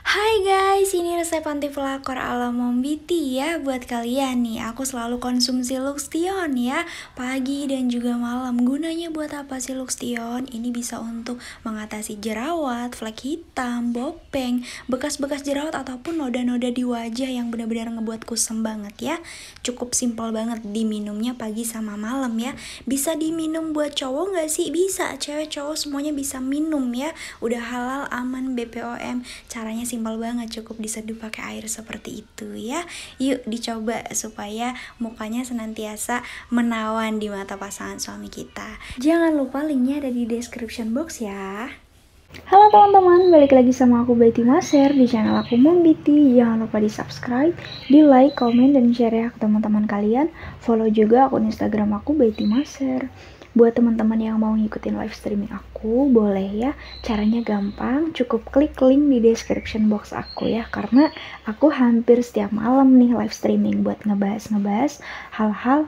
Hai guys, ini resep anti pelakor ala Mombiti ya. Buat kalian nih, aku selalu konsumsi Luxtion ya, pagi dan juga malam. Gunanya buat apa sih Luxtion? Ini bisa untuk mengatasi jerawat, flek hitam, bopeng, bekas-bekas jerawat ataupun noda-noda di wajah yang benar-benar ngebuat kusam banget ya. Cukup simpel banget diminumnya pagi sama malam ya. Bisa diminum buat cowok nggak sih? Bisa, cewek cowok semuanya bisa minum ya. Udah halal, aman, BPOM. Caranya simpel banget, cukup diseduh pakai air seperti itu ya. Yuk dicoba supaya mukanya senantiasa menawan di mata pasangan suami kita. Jangan lupa linknya ada di description box ya. Halo teman-teman, balik lagi sama aku Betty Maser di channel aku Mombiti. Jangan lupa di subscribe, di like, komen, dan share ya ke teman-teman kalian. Follow juga akun Instagram aku Betty Maser. Buat teman-teman yang mau ngikutin live streaming aku, boleh ya. Caranya gampang, cukup klik link di description box aku ya. Karena aku hampir setiap malam nih live streaming buat ngebahas hal-hal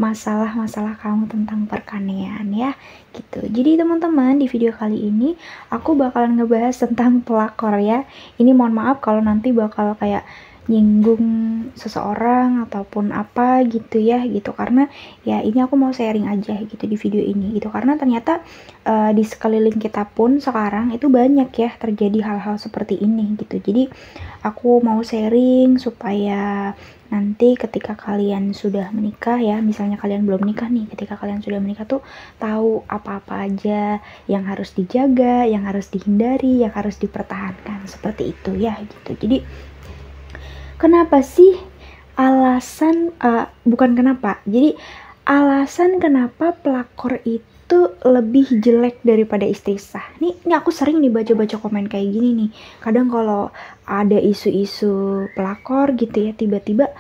masalah-masalah kamu tentang perkanean ya gitu. Jadi teman-teman, di video kali ini aku bakalan ngebahas tentang pelakor ya. Ini mohon maaf kalau nanti bakal kayak nyinggung seseorang ataupun apa gitu ya gitu, karena ya ini aku mau sharing aja gitu di video ini gitu, karena ternyata di sekeliling kita pun sekarang itu banyak ya terjadi hal-hal seperti ini gitu. Jadi aku mau sharing supaya nanti ketika kalian sudah menikah ya, misalnya kalian belum nikah nih, ketika kalian sudah menikah tuh tahu apa-apa aja yang harus dijaga, yang harus dihindari, yang harus dipertahankan, seperti itu ya gitu. Jadi kenapa sih alasan kenapa pelakor itu lebih jelek daripada istri sah? Ini aku sering nih baca-baca komen kayak gini nih. Kadang kalau ada isu-isu pelakor gitu ya, tiba-tiba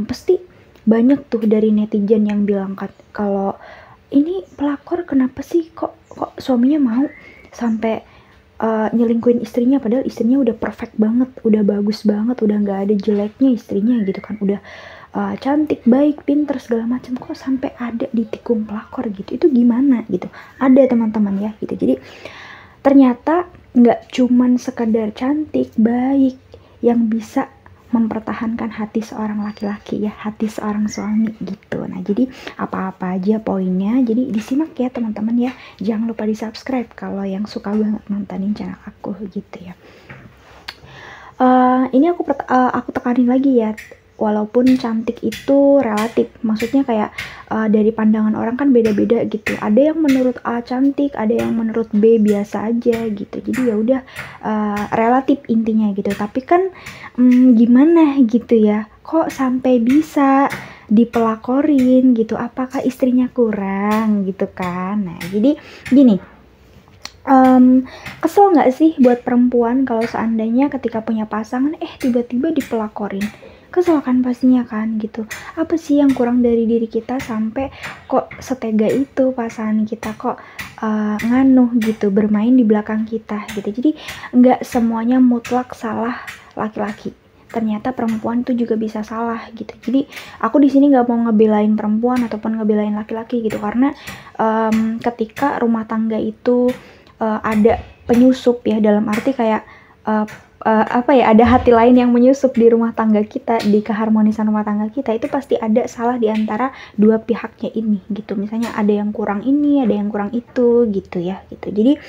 pasti banyak tuh dari netizen yang bilang kalau ini pelakor kenapa sih kok suaminya mau sampai nyelingkuhin istrinya, padahal istrinya udah perfect banget, udah bagus banget, udah nggak ada jeleknya istrinya gitu kan, udah cantik, baik, pinter segala macam, kok sampai ada ditikung pelakor gitu. Itu gimana gitu? Ada teman-teman ya gitu. Jadi ternyata nggak cuman sekedar cantik, baik yang bisa mempertahankan hati seorang laki-laki ya, hati seorang suami gitu. Nah, jadi apa-apa aja poinnya, jadi disimak ya teman-teman ya. Jangan lupa di subscribe kalau yang suka banget nontonin channel aku gitu ya. Ini aku tekanin lagi ya, walaupun cantik itu relatif, maksudnya kayak dari pandangan orang kan beda-beda gitu. Ada yang menurut A cantik, ada yang menurut B biasa aja gitu. Jadi ya udah relatif intinya gitu. Tapi kan gimana gitu ya, kok sampai bisa dipelakorin gitu? Apakah istrinya kurang gitu kan? Nah, jadi gini. Kesel nggak sih buat perempuan kalau seandainya ketika punya pasangan tiba-tiba dipelakorin? Kesel kan pastinya kan gitu. Apa sih yang kurang dari diri kita sampai kok setega itu pasangan kita kok nganuh gitu, bermain di belakang kita gitu. Jadi nggak semuanya mutlak salah laki-laki, ternyata perempuan tuh juga bisa salah gitu. Jadi aku di sini nggak mau ngebelain perempuan ataupun ngebelain laki-laki gitu, karena ketika rumah tangga itu ada penyusup ya, dalam arti kayak ada hati lain yang menyusup di rumah tangga kita, di keharmonisan rumah tangga kita, itu pasti ada salah di antara dua pihaknya ini gitu. Misalnya ada yang kurang ini, ada yang kurang itu gitu ya gitu. Jadi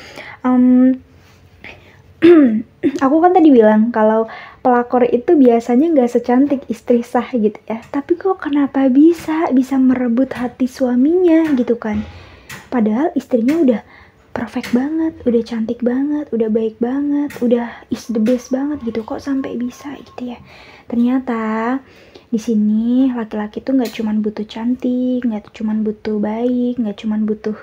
aku kan tadi bilang kalau pelakor itu biasanya nggak secantik istri sah gitu ya, tapi kok kenapa bisa merebut hati suaminya gitu kan, padahal istrinya udah perfect banget, udah cantik banget, udah baik banget, udah is the best banget gitu, kok sampai bisa gitu ya. Ternyata di sini laki-laki tuh nggak cuman butuh cantik, nggak cuman butuh baik, nggak cuman butuh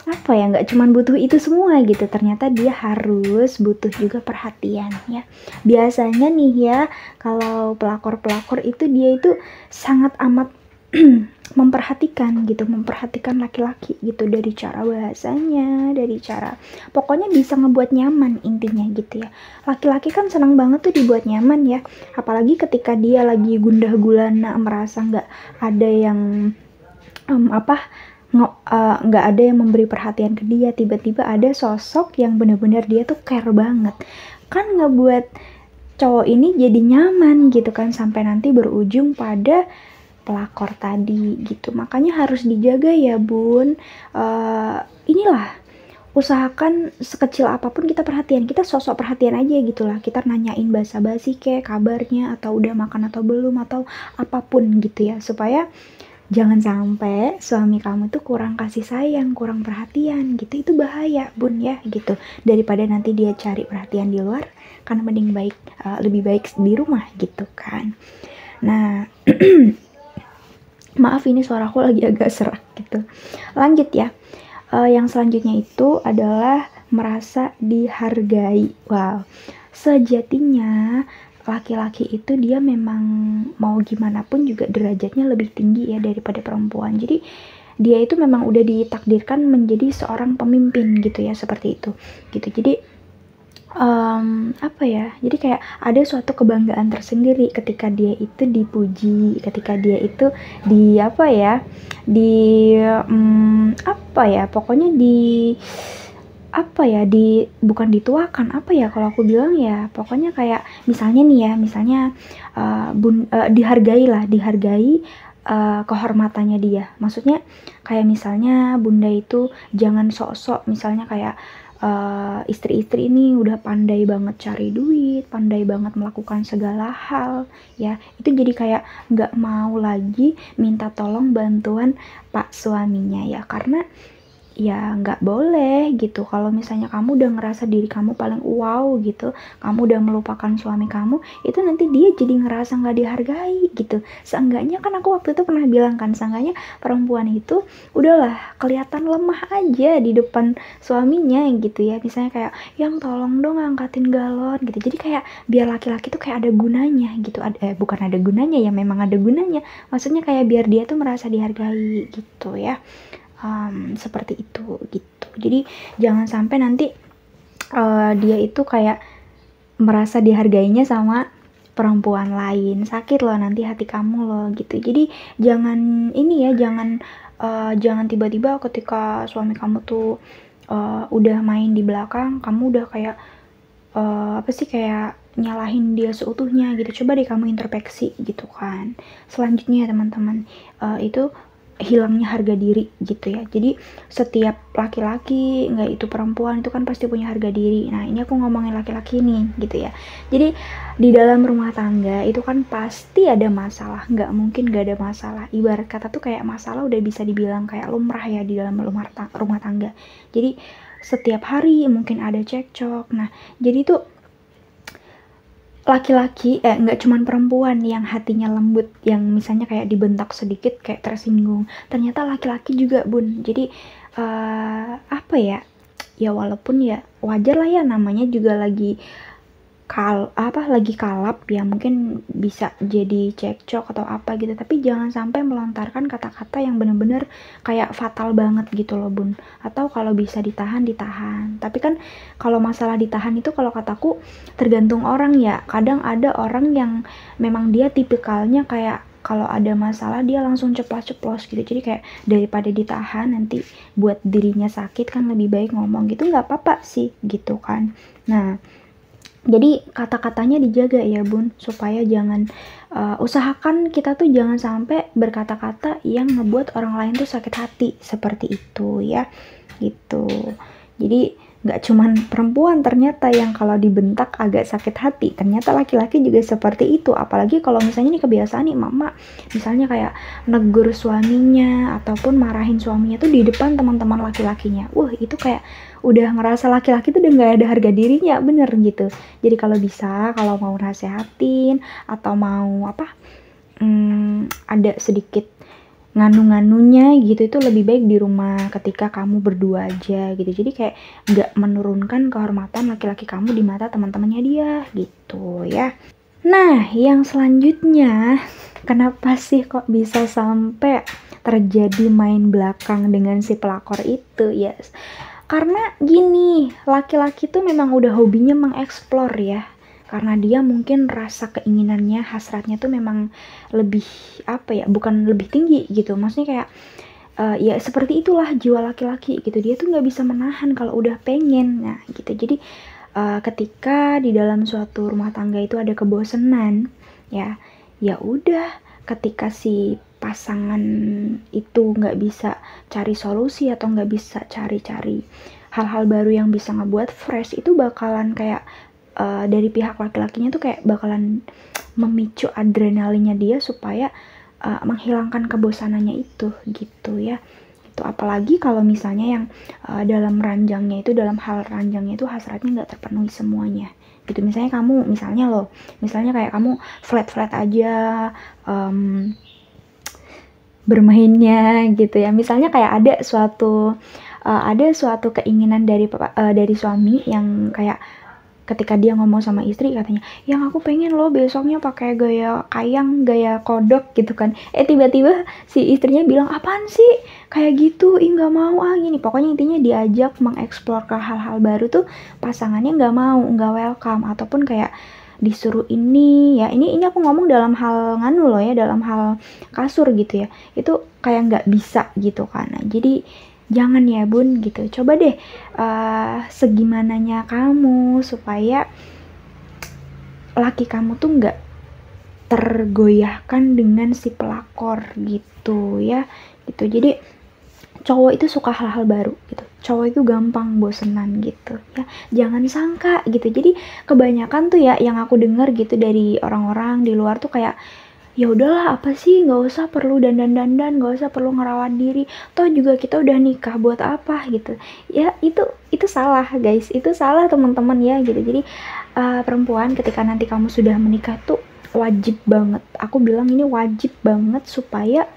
nggak cuman butuh itu semua gitu. Ternyata dia harus butuh juga perhatian ya. Biasanya nih ya, kalau pelakor-pelakor itu dia itu sangat amat memperhatikan laki-laki gitu, dari cara bahasanya, dari cara pokoknya bisa ngebuat nyaman intinya gitu ya. Laki-laki kan senang banget tuh dibuat nyaman ya, apalagi ketika dia lagi gundah gulana, merasa nggak ada yang nggak ada yang memberi perhatian ke dia, tiba-tiba ada sosok yang benar-benar dia tuh care banget, kan ngebuat cowok ini jadi nyaman gitu kan, sampai nanti berujung pada pelakor tadi gitu. Makanya harus dijaga ya bun. Inilah, usahakan sekecil apapun kita perhatian, kita sosok perhatian aja gitulah, kita nanyain basa-basi kayak kabarnya atau udah makan atau belum atau apapun gitu ya, supaya jangan sampai suami kamu tuh kurang kasih sayang, kurang perhatian gitu. Itu bahaya bun ya gitu, daripada nanti dia cari perhatian di luar, karena mending lebih baik di rumah gitu kan. Nah maaf ini suaraku lagi agak serak gitu. Lanjut ya. Yang selanjutnya itu adalah merasa dihargai. Wow, sejatinya laki-laki itu dia memang mau gimana pun juga derajatnya lebih tinggi ya daripada perempuan. Jadi dia itu memang udah ditakdirkan menjadi seorang pemimpin gitu ya, seperti itu gitu. Jadi apa ya, jadi kayak ada suatu kebanggaan tersendiri ketika dia itu dipuji, ketika dia itu di apa ya, di apa ya, pokoknya di apa ya, di bukan dituakan, apa ya kalau aku bilang ya, pokoknya kayak misalnya nih ya, misalnya dihargai kehormatannya dia. Maksudnya kayak misalnya bunda itu jangan sok-sok, misalnya kayak istri-istri ini udah pandai banget cari duit, pandai banget melakukan segala hal ya, itu jadi kayak nggak mau lagi minta tolong bantuan pak suaminya ya, karena ya nggak boleh gitu. Kalau misalnya kamu udah ngerasa diri kamu paling wow gitu, kamu udah melupakan suami kamu, itu nanti dia jadi ngerasa nggak dihargai gitu. Seenggaknya kan aku waktu itu pernah bilang kan, seenggaknya perempuan itu udahlah kelihatan lemah aja di depan suaminya gitu ya, misalnya kayak yang tolong dong angkatin galon gitu. Jadi kayak biar laki-laki tuh kayak ada gunanya gitu, bukan ada gunanya ya, memang ada gunanya, maksudnya kayak biar dia tuh merasa dihargai gitu ya. Seperti itu gitu. Jadi jangan sampai nanti dia itu kayak merasa dihargainya sama perempuan lain, sakit loh nanti hati kamu loh gitu. Jadi jangan ini ya, jangan tiba-tiba ketika suami kamu tuh udah main di belakang, kamu udah kayak apa sih, kayak nyalahin dia seutuhnya gitu. Coba deh kamu introspeksi gitu kan. Selanjutnya teman-teman, itu hilangnya harga diri gitu ya. Jadi setiap laki-laki, nggak itu perempuan, itu kan pasti punya harga diri. Nah ini aku ngomongin laki-laki nih gitu ya. Jadi di dalam rumah tangga itu kan pasti ada masalah, nggak mungkin nggak ada masalah. Ibarat kata tuh kayak masalah udah bisa dibilang kayak lumrah ya di dalam rumah tangga. Jadi setiap hari mungkin ada cekcok. Nah jadi tuh laki-laki, nggak cuman perempuan yang hatinya lembut, yang misalnya kayak dibentak sedikit kayak tersinggung, ternyata laki-laki juga bun. Jadi apa ya, ya walaupun ya wajar lah ya, namanya juga lagi lagi kalap ya, mungkin bisa jadi cekcok atau apa gitu, tapi jangan sampai melontarkan kata-kata yang bener-bener kayak fatal banget gitu loh bun. Atau kalau bisa ditahan, tapi kan kalau masalah ditahan itu kalau kataku tergantung orang ya. Kadang ada orang yang memang dia tipikalnya kayak kalau ada masalah dia langsung ceplos-ceplos gitu, jadi kayak daripada ditahan nanti buat dirinya sakit, kan lebih baik ngomong gitu, nggak apa-apa sih gitu kan. Nah jadi kata-katanya dijaga ya bun, supaya jangan usahakan kita tuh jangan sampai berkata-kata yang ngebuat orang lain tuh sakit hati, seperti itu ya gitu. Jadi nggak cuman perempuan ternyata yang kalau dibentak agak sakit hati, ternyata laki-laki juga seperti itu. Apalagi kalau misalnya nih kebiasaan nih mama misalnya kayak negur suaminya ataupun marahin suaminya tuh di depan teman-teman laki-lakinya, itu kayak udah ngerasa laki-laki tuh udah nggak ada harga dirinya, bener gitu. Jadi kalau bisa, kalau mau nasehatin atau mau ada sedikit nganu-nganunya gitu, itu lebih baik di rumah ketika kamu berdua aja gitu. Jadi kayak nggak menurunkan kehormatan laki-laki kamu di mata teman-temannya dia gitu ya. Nah yang selanjutnya, kenapa sih kok bisa sampai terjadi main belakang dengan si pelakor itu ya? Karena gini, laki-laki tuh memang udah hobinya mengeksplor ya, karena dia mungkin rasa keinginannya, hasratnya tuh memang lebih bukan lebih tinggi gitu, maksudnya kayak ya seperti itulah jiwa laki-laki gitu, dia tuh nggak bisa menahan kalau udah pengen. Nah gitu, jadi ketika di dalam suatu rumah tangga itu ada kebosanan, ya udah, ketika si pasangan itu nggak bisa cari solusi atau nggak bisa cari-cari hal-hal baru yang bisa ngebuat fresh, itu bakalan kayak dari pihak laki-lakinya tuh kayak bakalan memicu adrenalinnya dia supaya menghilangkan kebosanannya itu gitu ya. Itu apalagi kalau misalnya yang dalam hal ranjangnya itu hasratnya nggak terpenuhi semuanya gitu. Misalnya kayak kamu flat aja bermainnya gitu ya. Misalnya kayak ada suatu keinginan dari suami yang kayak ketika dia ngomong sama istri katanya, yang aku pengen loh besoknya pakai gaya kayang, gaya kodok gitu kan. Tiba-tiba si istrinya bilang, apaan sih kayak gitu, nggak mau gini. Pokoknya intinya diajak mengeksplor ke hal-hal baru tuh pasangannya nggak mau, nggak welcome, ataupun kayak disuruh ini aku ngomong dalam hal dalam hal kasur gitu ya, itu kayak nggak bisa gitu kan. Nah, jadi jangan ya bun gitu, coba deh segimananya kamu supaya laki kamu tuh nggak tergoyahkan dengan si pelakor gitu ya gitu. Jadi cowok itu suka hal-hal baru gitu, cowok itu gampang bosenan gitu ya, jangan sangka gitu. Jadi kebanyakan tuh ya yang aku dengar gitu dari orang-orang di luar tuh kayak, ya udahlah apa sih, nggak usah perlu dandan, nggak usah perlu ngerawat diri, toh juga kita udah nikah buat apa gitu ya. Itu salah guys, itu salah teman-teman ya gitu. Jadi perempuan ketika nanti kamu sudah menikah tuh wajib banget, aku bilang ini wajib banget supaya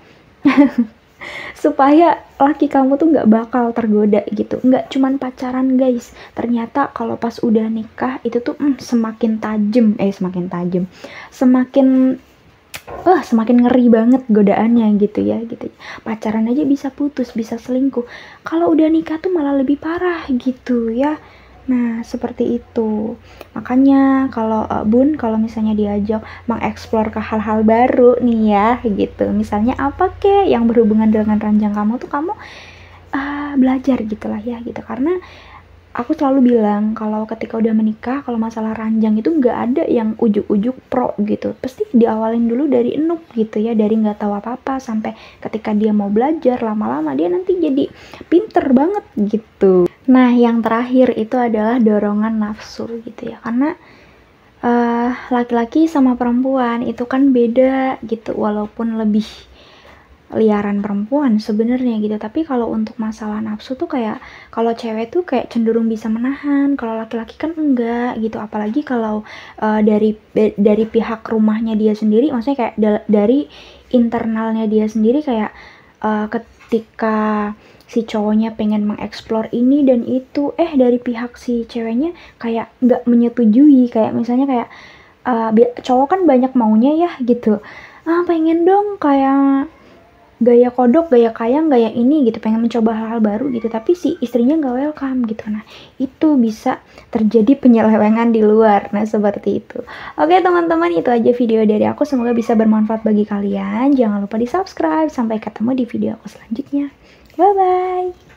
supaya laki kamu tuh nggak bakal tergoda gitu. Nggak cuman pacaran guys, ternyata kalau pas udah nikah itu tuh semakin tajam, semakin ngeri banget godaannya gitu ya gitu. Pacaran aja bisa putus, bisa selingkuh, kalau udah nikah tuh malah lebih parah gitu ya. Nah seperti itu, makanya kalau bun kalau misalnya diajak mengeksplor ke hal-hal baru nih ya gitu, misalnya apa kek yang berhubungan dengan ranjang kamu tuh kamu belajar gitulah ya gitu. Karena aku selalu bilang kalau ketika udah menikah, kalau masalah ranjang itu nggak ada yang ujuk-ujuk pro gitu, pasti diawalin dulu dari enuk gitu ya, dari nggak tahu apa-apa sampai ketika dia mau belajar, lama-lama dia nanti jadi pinter banget gitu. Nah yang terakhir itu adalah dorongan nafsu gitu ya, karena laki-laki sama perempuan itu kan beda gitu, walaupun lebih liaran perempuan sebenarnya gitu. Tapi kalau untuk masalah nafsu tuh kayak kalau cewek tuh kayak cenderung bisa menahan, kalau laki-laki kan enggak gitu. Apalagi kalau dari pihak rumahnya dia sendiri, maksudnya kayak dari internalnya dia sendiri, kayak ketika si cowoknya pengen mengeksplor ini dan itu, dari pihak si ceweknya kayak nggak menyetujui. Kayak misalnya kayak cowok kan banyak maunya ya gitu, pengen dong kayak gaya kodok, gaya kayang, gaya ini gitu, pengen mencoba hal-hal baru gitu, tapi si istrinya nggak welcome gitu. Nah itu bisa terjadi penyelewengan di luar. Nah seperti itu. Oke teman-teman, itu aja video dari aku, semoga bisa bermanfaat bagi kalian. Jangan lupa di subscribe. Sampai ketemu di video aku selanjutnya. Bye bye.